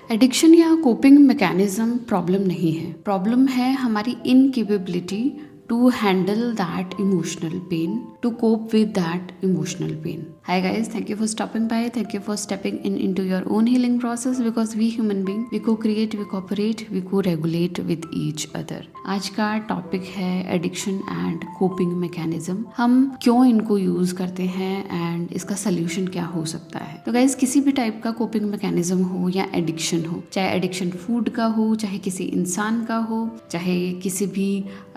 Addiction या coping mechanism problem नहीं है। प्रॉब्लम है हमारी incapability to handle that emotional pain, to cope with that emotional pain. Hi guys, thank you for stopping by. Thank you for stepping into your own healing process because we human being, we co-create, we cooperate, we co-regulate with each other. आज का topic है addiction and coping mechanism. हम क्यों इनको use करते हैं and इसका solution क्या हो सकता है। तो गाइज किसी भी टाइप का कोपिंग मैकेनिज्म हो या एडिक्शन हो, चाहे एडिक्शन फूड का हो, चाहे किसी इंसान का हो, चाहे किसी भी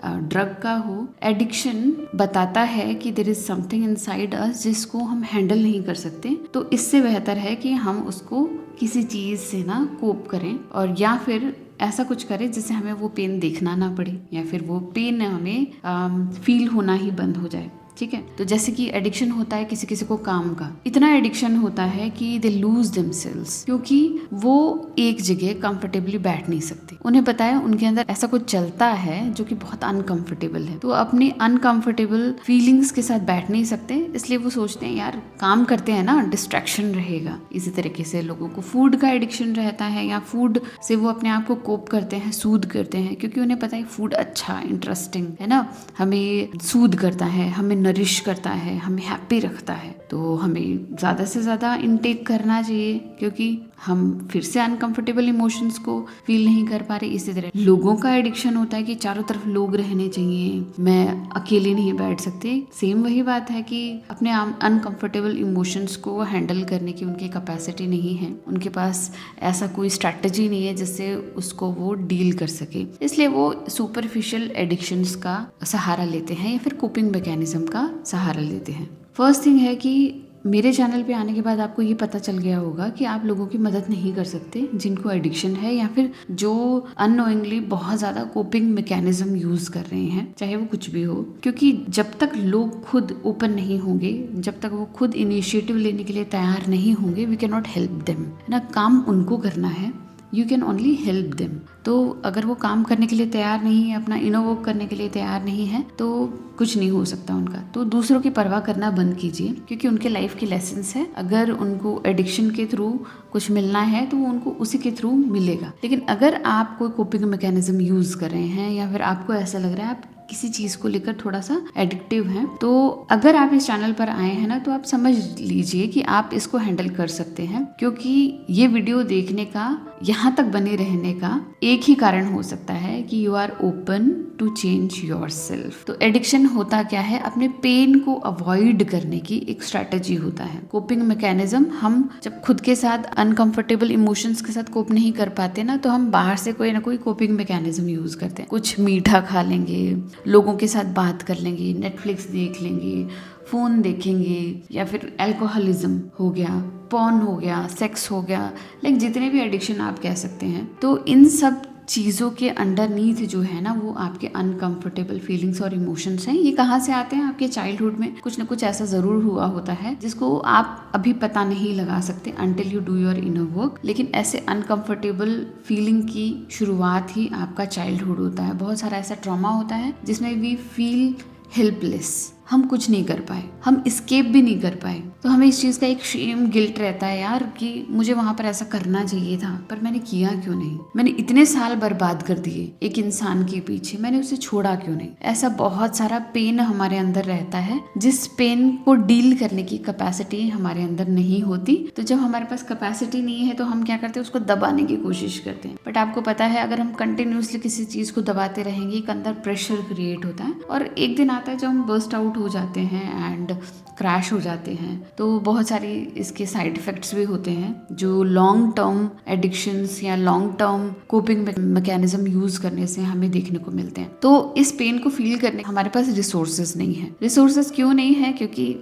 ड्रग का हो, एडिक्शन बताता है कि there is something inside us जिसको हम हैंडल नहीं कर सकते। तो इससे बेहतर है कि हम उसको किसी चीज से ना कोप करें और या फिर ऐसा कुछ करें जिससे हमें वो पेन देखना ना पड़े या फिर वो पेन हमें फील होना ही बंद हो जाए। ठीक है, तो जैसे कि एडिक्शन होता है किसी किसी को काम का, इतना एडिक्शन होता है कि दे लूज देमसेल्व्स, क्योंकि वो एक जगह कंफर्टेबली बैठ नहीं सकते। उन्हें पता है उनके अंदर ऐसा कुछ चलता है जो कि बहुत अनकंफर्टेबल है, तो अपनी अनकंफर्टेबल फीलिंग्स के साथ बैठ नहीं सकते, इसलिए वो सोचते हैं यार काम करते हैं ना, डिस्ट्रैक्शन रहेगा। इसी तरीके से लोगों को फूड का एडिक्शन रहता है या फूड से वो अपने आप को कोप करते हैं, सूद करते हैं, क्योंकि उन्हें पता है फूड अच्छा इंटरेस्टिंग है ना, हमें सूद करता है, हमें नरिश करता है, हमें हैप्पी रखता है, तो हमें ज़्यादा से ज़्यादा इनटेक करना चाहिए क्योंकि हम फिर से अनकंफर्टेबल इमोशंस को फील नहीं कर पा रहे। इसी तरह लोगों का एडिक्शन होता है कि चारों तरफ लोग रहने चाहिए, मैं अकेले नहीं बैठ सकते। सेम वही बात है कि अपने अनकंफर्टेबल इमोशंस को हैंडल करने की उनकी कैपेसिटी नहीं है, उनके पास ऐसा कोई स्ट्रैटेजी नहीं है जिससे उसको वो डील कर सके, इसलिए वो सुपरफिशियल एडिक्शंस का सहारा लेते हैं या फिर कोपिंग मैकेनिज्म का सहारा लेते हैं। फर्स्ट थिंग है कि मेरे चैनल पे आने के बाद आपको ये पता चल गया होगा कि आप लोगों की मदद नहीं कर सकते जिनको एडिक्शन है या फिर जो अननोइंगली बहुत ज़्यादा कोपिंग मैकेनिज्म यूज़ कर रहे हैं, चाहे वो कुछ भी हो, क्योंकि जब तक लोग खुद ओपन नहीं होंगे, जब तक वो खुद इनिशिएटिव लेने के लिए तैयार नहीं होंगे, we can not help them. है ना, काम उनको करना है, you can only help them. तो अगर वो काम करने के लिए तैयार नहीं है, अपना इनर वर्क करने के लिए तैयार नहीं है, तो कुछ नहीं हो सकता उनका। तो दूसरों की परवाह करना बंद कीजिए, क्योंकि उनके लाइफ के लेसन्स है। अगर उनको एडिक्शन के थ्रू कुछ मिलना है तो वो उनको उसी के थ्रू मिलेगा। लेकिन अगर आप कोई कोपिंग मैकेनिज्म यूज कर रहे हैं या फिर आपको ऐसा लग रहा है आप किसी चीज को लेकर थोड़ा सा एडिक्टिव हैं, तो अगर आप इस चैनल पर आए हैं ना, तो आप समझ लीजिए कि आप इसको हैंडल कर सकते हैं, क्योंकि ये वीडियो देखने का, यहाँ तक बने रहने का एक ही कारण हो सकता है कि you are open to change yourself. तो एडिक्शन होता क्या है, अपने पेन को अवॉइड करने की एक स्ट्रैटेजी होता है। कोपिंग मैकेनिज्म, हम जब खुद के साथ अनकंफर्टेबल इमोशंस के साथ कोप नहीं कर पाते ना, तो हम बाहर से कोई ना कोई कोपिंग मैकेनिज्म यूज करते हैं। कुछ मीठा खा लेंगे, लोगों के साथ बात कर लेंगे, नेटफ्लिक्स देख लेंगे, फोन देखेंगे, या फिर अल्कोहलिज्म हो गया, पॉर्न हो गया, सेक्स हो गया, लाइक जितने भी एडिक्शन आप कह सकते हैं। तो इन सब चीज़ों के अंडरनीथ जो है ना, वो आपके अनकंफर्टेबल फीलिंग्स और इमोशंस हैं। ये कहाँ से आते हैं, आपके चाइल्डहुड में कुछ ना कुछ ऐसा ज़रूर हुआ होता है जिसको आप अभी पता नहीं लगा सकते until you do your inner work. लेकिन ऐसे अनकंफर्टेबल फीलिंग की शुरुआत ही आपका चाइल्डहुड होता है। बहुत सारा ऐसा ट्रॉमा होता है जिसमें वी फील हेल्पलेस, हम कुछ नहीं कर पाए, हम एस्केप भी नहीं कर पाए, तो हमें इस चीज़ का एक शेम गिल्ट रहता है यार कि मुझे वहाँ पर ऐसा करना चाहिए था, पर मैंने किया क्यों नहीं, मैंने इतने साल बर्बाद कर दिए एक इंसान के पीछे, मैंने उसे छोड़ा क्यों नहीं। ऐसा बहुत सारा पेन हमारे अंदर रहता है, जिस पेन को डील करने की कैपेसिटी हमारे अंदर नहीं होती। तो जब हमारे पास कैपेसिटी नहीं है तो हम क्या करते हैं, उसको दबाने की कोशिश करते हैं। बट आपको पता है, अगर हम कंटिन्यूसली किसी चीज़ को दबाते रहेंगे, एक अंदर प्रेशर क्रिएट होता है और एक दिन आता है जब हम बर्स्ट आउट हो जाते हैं एंड क्रैश हो जाते हैं। तो बहुत सारी इसके साइड इफेक्ट्स भी होते हैं जो लॉन्ग टर्म एडिक्शंस या long term coping mechanism use करने से हमें देखने को मिलते हैं। तो इस पेन को फील करने हमारे पास रिसोर्सेज नहीं है। रिसोर्सेज क्यों नहीं है, क्योंकि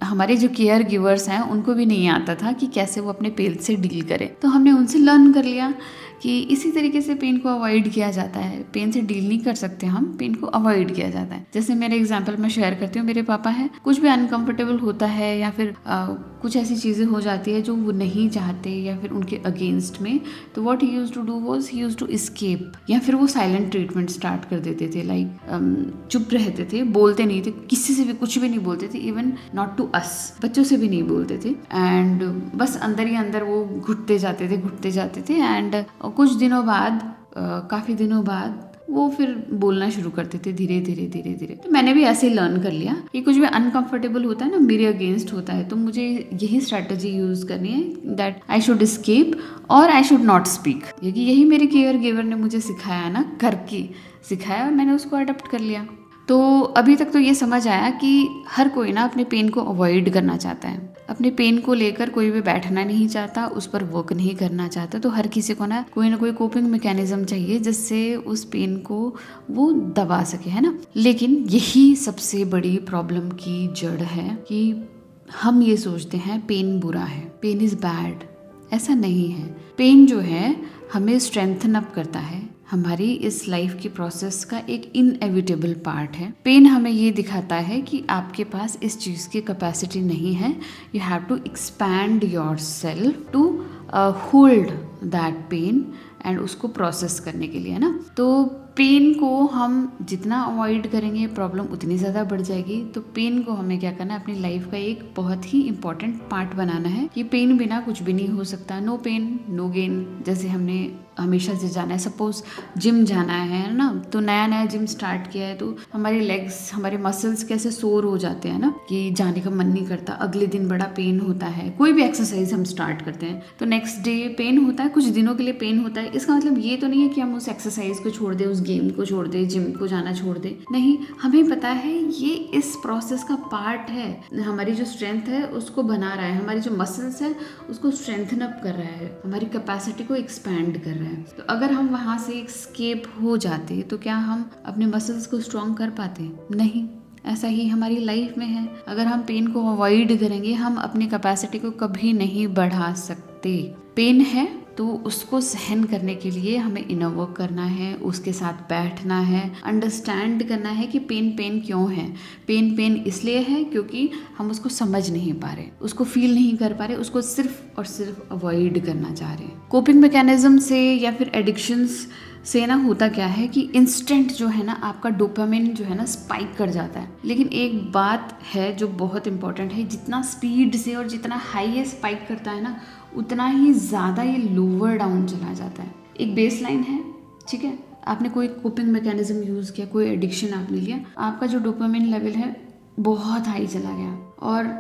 हमारे जो केयर गिवर्स हैं उनको भी नहीं आता था कि कैसे वो अपने पेन से डील करें। तो हमने उनसे लर्न कर लिया कि इसी तरीके से पेन को अवॉइड किया जाता है। पेन से डील नहीं कर सकते हम, पेन को अवॉइड किया जाता है। जैसे मेरे एग्जांपल मैं शेयर करती हूँ, मेरे पापा हैं, कुछ भी अनकंफर्टेबल होता है या फिर कुछ ऐसी चीज़ें हो जाती है जो वो नहीं चाहते या फिर उनके अगेंस्ट में, तो what he used to do was he used to escape, या फिर वो साइलेंट ट्रीटमेंट स्टार्ट कर देते थे। लाइक चुप रहते थे, बोलते नहीं थे, किसी से भी कुछ भी नहीं बोलते थे, इवन नॉट टू अस, बच्चों से भी नहीं बोलते थे एंड बस अंदर ही अंदर वो घुटते जाते थे एंड कुछ दिनों बाद, काफ़ी दिनों बाद वो फिर बोलना शुरू करते थे धीरे धीरे। तो मैंने भी ऐसे लर्न कर लिया कि कुछ भी अनकंफर्टेबल होता है ना, मेरे अगेंस्ट होता है, तो मुझे यही स्ट्रैटेजी यूज करनी है दैट आई शुड एस्केप और आई शुड नॉट स्पीक, क्योंकि यही मेरे केयर गिवर ने मुझे सिखाया ना, करके सिखाया और मैंने उसको अडॉप्ट कर लिया। तो अभी तक तो ये समझ आया कि हर कोई ना अपने पेन को अवॉइड करना चाहता है, अपने पेन को लेकर कोई भी बैठना नहीं चाहता, उस पर वर्क नहीं करना चाहता। तो हर किसी को ना कोई कोपिंग मैकेनिज्म चाहिए जिससे उस पेन को वो दबा सके, है ना। लेकिन यही सबसे बड़ी प्रॉब्लम की जड़ है कि हम ये सोचते हैं पेन बुरा है, पेन इज बैड। ऐसा नहीं है। पेन जो है हमें स्ट्रेंथन अप करता है, हमारी इस लाइफ की प्रोसेस का एक इनएविटेबल पार्ट है। पेन हमें ये दिखाता है कि आपके पास इस चीज़ की कैपेसिटी नहीं है, you have to expand yourself to hold that pain and उसको प्रोसेस करने के लिए, है ना। तो पेन को हम जितना अवॉइड करेंगे प्रॉब्लम उतनी ज़्यादा बढ़ जाएगी। तो पेन को हमें क्या करना है, अपनी लाइफ का एक बहुत ही इंपॉर्टेंट पार्ट बनाना है कि पेन बिना कुछ भी नहीं हो सकता। नो पेन नो गेन, जैसे हमने हमेशा से जाना है। सपोज जिम जाना है ना, तो नया जिम स्टार्ट किया है तो हमारे लेग्स, हमारे मसल्स कैसे सोर हो जाते हैं ना, कि जाने का मन नहीं करता, अगले दिन बड़ा पेन होता है। कोई भी एक्सरसाइज हम स्टार्ट करते हैं तो नेक्स्ट डे पेन होता है, कुछ दिनों के लिए पेन होता है। इसका मतलब ये तो नहीं है कि हम उस एक्सरसाइज को छोड़ दें, उस गेम को छोड़ दें, जिम को जाना छोड़ दें, नहीं। हमें पता है ये इस प्रोसेस का पार्ट है, हमारी जो स्ट्रेंथ है उसको बना रहा है, हमारी जो मसल्स है उसको स्ट्रेंथन अप कर रहा है, हमारी कैपेसिटी को एक्सपैंड कर रहा है। तो अगर हम वहां से एस्केप हो जाते तो क्या हम अपने मसल्स को स्ट्रॉन्ग कर पाते? नहीं। ऐसा ही हमारी लाइफ में है, अगर हम पेन को अवॉइड करेंगे हम अपनी कैपेसिटी को कभी नहीं बढ़ा सकते। पेन है तो उसको सहन करने के लिए हमें इनर वर्क करना है, उसके साथ बैठना है, अंडरस्टैंड करना है कि पेन क्यों है। पेन इसलिए है क्योंकि हम उसको समझ नहीं पा रहे, उसको फील नहीं कर पा रहे, उसको सिर्फ और सिर्फ अवॉइड करना चाह रहे हैं। कोपिंग मैकेनिज्म से या फिर एडिक्शंस से ना होता क्या है कि इंस्टेंट जो है ना आपका डोपामिन जो है ना स्पाइक कर जाता है। लेकिन एक बात है जो बहुत इंपॉर्टेंट है, जितना स्पीड से और जितना हाई ये स्पाइक करता है ना उतना ही ज़्यादा ये लोअर डाउन चला जाता है। एक बेस लाइन है, ठीक है, आपने कोई कोपिंग मैकेनिज्म यूज़ किया, कोई एडिक्शन आपने लिया, आपका जो डोपामिन लेवल है बहुत हाई चला गया और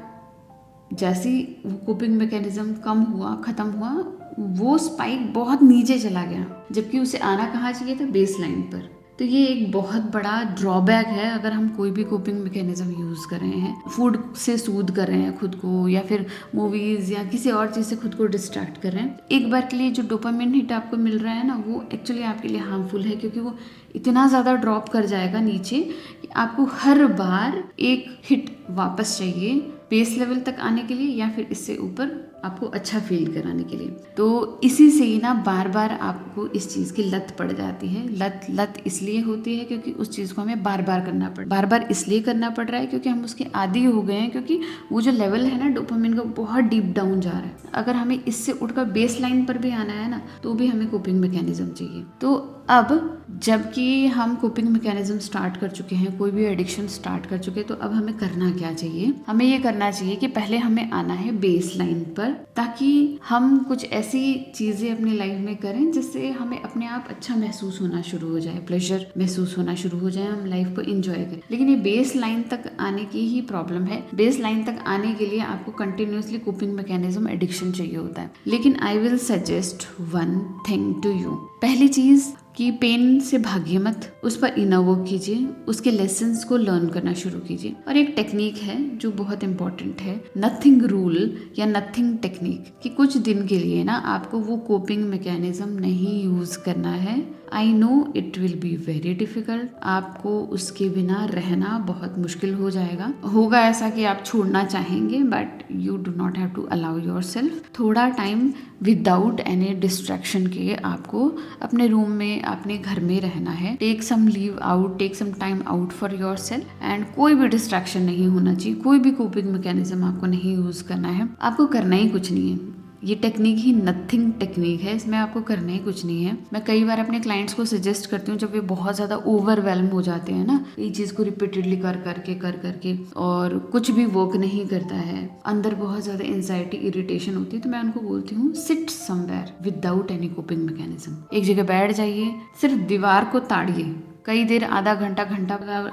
जैसे ही वो कोपिंग मैकेनिज्म कम हुआ, ख़त्म हुआ, वो स्पाइक बहुत नीचे चला गया, जबकि उसे आना कहाँ चाहिए था? बेस लाइन पर। तो ये एक बहुत बड़ा ड्रॉबैक है अगर हम कोई भी कोपिंग मैकेनिज्म यूज़ कर रहे हैं, फूड से सूद कर रहे हैं खुद को या फिर मूवीज़ या किसी और चीज़ से खुद को डिस्ट्रैक्ट कर रहे हैं। एक बार के लिए जो डोपामिन हिट आपको मिल रहा है ना वो एक्चुअली आपके लिए हार्मफुल है, क्योंकि वो इतना ज़्यादा ड्रॉप कर जाएगा नीचे कि आपको हर बार एक हिट वापस चाहिए बेस लेवल तक आने के लिए या फिर इससे ऊपर आपको अच्छा फील कराने के लिए। तो इसी से ही ना बार बार आपको इस चीज़ की लत पड़ जाती है। लत इसलिए होती है क्योंकि उस चीज़ को हमें बार बार इसलिए करना पड़ रहा है क्योंकि हम उसके आदी हो गए हैं, क्योंकि वो जो लेवल है ना डोपामिन का बहुत डीप डाउन जा रहा है। अगर हमें इससे उठकर बेस लाइन पर भी आना है ना तो भी हमें कोपिंग मैकेनिज्म चाहिए। तो अब जबकि हम कोपिंग मैकेनिज्म स्टार्ट कर चुके हैं, कोई भी एडिक्शन स्टार्ट कर चुके हैं, तो अब हमें करना क्या चाहिए? हमें ये करना चाहिए कि पहले हमें आना है बेस लाइन पर, ताकि हम कुछ ऐसी चीज़ें अपनी लाइफ में करें जिससे हमें अपने आप अच्छा महसूस होना शुरू हो जाए, प्लेजर महसूस होना शुरू हो जाए, हम लाइफ को एंजॉय करें। लेकिन ये बेस लाइन तक आने की ही प्रॉब्लम है। बेस लाइन तक आने के लिए आपको कंटिन्यूसली कोपिंग मैकेनिज्म एडिक्शन चाहिए होता है। लेकिन I will suggest one thing to you. पहली चीज़ कि पेन से भागिए मत, उस पर इनर वर्क कीजिए, उसके लेसन्स को लर्न करना शुरू कीजिए। और एक टेक्निक है जो बहुत इंपॉर्टेंट है, नथिंग रूल या नथिंग टेक्निक, कि कुछ दिन के लिए ना आपको वो कोपिंग मैकेनिज्म नहीं यूज करना है। I know it will be very difficult, आपको उसके बिना रहना बहुत मुश्किल हो जाएगा। होगा ऐसा कि आप छोड़ना चाहेंगे, but you do not have to allow yourself. थोड़ा टाइम विदाउट एनी डिस्ट्रैक्शन के आपको अपने रूम में, अपने घर में रहना है। Take some leave out, take some time out for yourself and कोई भी डिस्ट्रैक्शन नहीं होना चाहिए, कोई भी कोपिंग मैकेनिज्म आपको नहीं यूज करना है। आपको करना ही कुछ नहीं है, ये टेक्निक ही नथिंग टेक्निक है, इसमें आपको करना ही कुछ नहीं है। मैं कई बार अपने क्लाइंट्स को सजेस्ट करती हूँ, जब वे बहुत ज़्यादा ओवरवेल्म हो जाते हैं ना, ये चीज़ को रिपीटेडली कर करके और कुछ भी वर्क नहीं करता है, अंदर बहुत ज़्यादा एंजाइटी इरिटेशन होती है, तो मैं उनको बोलती हूँ sit somewhere without any coping mechanism. एक जगह बैठ जाइए, सिर्फ दीवार को ताड़िए, कई देर, आधा घंटा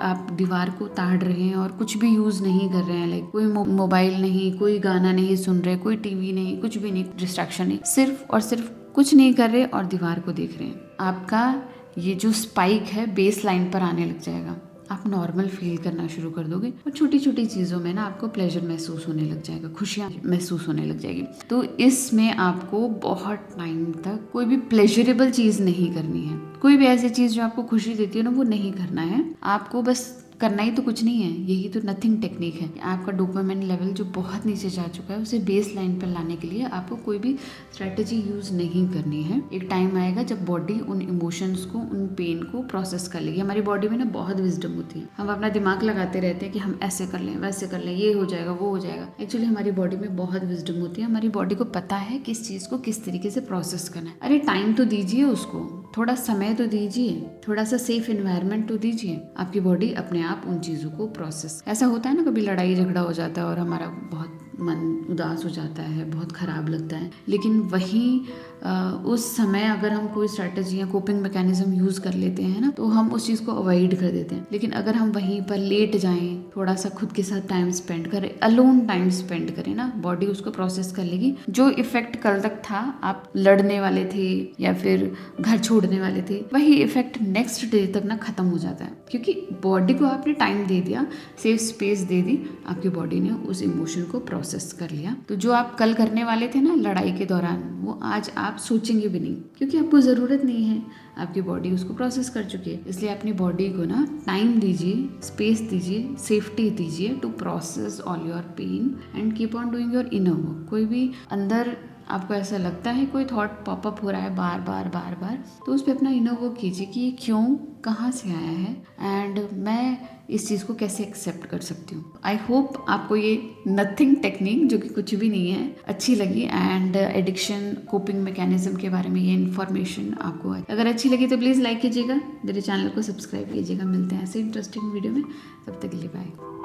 आप दीवार को ताड़ रहे हैं और कुछ भी यूज़ नहीं कर रहे हैं, लाइक कोई मोबाइल नहीं, कोई गाना नहीं सुन रहे, कोई टीवी नहीं, कुछ भी नहीं, डिस्ट्रैक्शन नहीं, सिर्फ और सिर्फ कुछ नहीं कर रहे और दीवार को देख रहे हैं। आपका ये जो स्पाइक है बेस लाइन पर आने लग जाएगा, आप नॉर्मल फील करना शुरू कर दोगे और छोटी छोटी चीज़ों में ना आपको प्लेजर महसूस होने लग जाएगा, खुशियाँ महसूस होने लग जाएगी। तो इसमें आपको बहुत टाइम तक कोई भी प्लेजरेबल चीज़ नहीं करनी है, कोई भी ऐसी चीज़ जो आपको खुशी देती है ना, वो नहीं करना है आपको। बस करना ही तो कुछ नहीं है, यही तो नथिंग टेक्निक है। आपका डोपामाइन लेवल जो बहुत नीचे जा चुका है, उसे बेस लाइन पर लाने के लिए आपको कोई भी स्ट्रेटजी यूज नहीं करनी है। एक टाइम आएगा जब बॉडी उन इमोशंस को, उन पेन को प्रोसेस कर लेगी। हमारी बॉडी में ना बहुत विजडम होती है, हम अपना दिमाग लगाते रहते हैं कि हम ऐसे कर लें, वैसे कर लें, ये हो जाएगा, वो हो जाएगा। एक्चुअली हमारी बॉडी में बहुत विजडम होती है, हमारी बॉडी को पता है किस चीज़ को किस तरीके से प्रोसेस करना है। अरे टाइम तो दीजिए उसको, थोड़ा समय तो दीजिए, थोड़ा सा सेफ एनवायरनमेंट तो दीजिए, आपकी बॉडी अपने आप उन चीज़ों को प्रोसेस। ऐसा होता है ना, कभी लड़ाई झगड़ा हो जाता है और हमारा बहुत मन उदास हो जाता है, बहुत ख़राब लगता है, लेकिन वहीं उस समय अगर हम कोई स्ट्रैटेजी या कोपिंग मैकेनिज्म यूज़ कर लेते हैं ना, तो हम उस चीज़ को अवॉइड कर देते हैं। लेकिन अगर हम वहीं पर लेट जाएं, थोड़ा सा खुद के साथ टाइम स्पेंड करें, अलोन टाइम स्पेंड करें ना, बॉडी उसको प्रोसेस कर लेगी। जो इफेक्ट कल तक था, आप लड़ने वाले थे या फिर घर छोड़ने वाले थे, वही इफेक्ट नेक्स्ट डे तक ना ख़त्म हो जाता है, क्योंकि बॉडी को आपने टाइम दे दिया, सेफ स्पेस दे दी, आपकी बॉडी ने उस इमोशन को प्रोसेस कर लिया। तो जो आप कल करने वाले थे ना लड़ाई के दौरान, वो आज आप सोचेंगे भी नहीं, क्योंकि आपको ज़रूरत नहीं है, आपकी बॉडी उसको प्रोसेस कर चुकी है। इसलिए अपनी बॉडी को ना टाइम दीजिए, स्पेस दीजिए, सेफ्टी दीजिए to process all your pain and keep on doing your inner work. कोई भी अंदर आपको ऐसा लगता है कोई थॉट पॉपअप हो रहा है बार बार, तो उस पर अपना इनर वर्क कीजिए कि ये क्यों, कहाँ से आया है एंड मैं इस चीज़ को कैसे एक्सेप्ट कर सकती हूँ। आई होप आपको ये नथिंग टेक्निक, जो कि कुछ भी नहीं है, अच्छी लगी एंड एडिक्शन कोपिंग मैकेनिज्म के बारे में ये इन्फॉर्मेशन आपको अगर अच्छी लगी तो प्लीज़ लाइक कीजिएगा, मेरे चैनल को सब्सक्राइब कीजिएगा। मिलते हैं ऐसे इंटरेस्टिंग वीडियो में, तब तक के लिए बाय।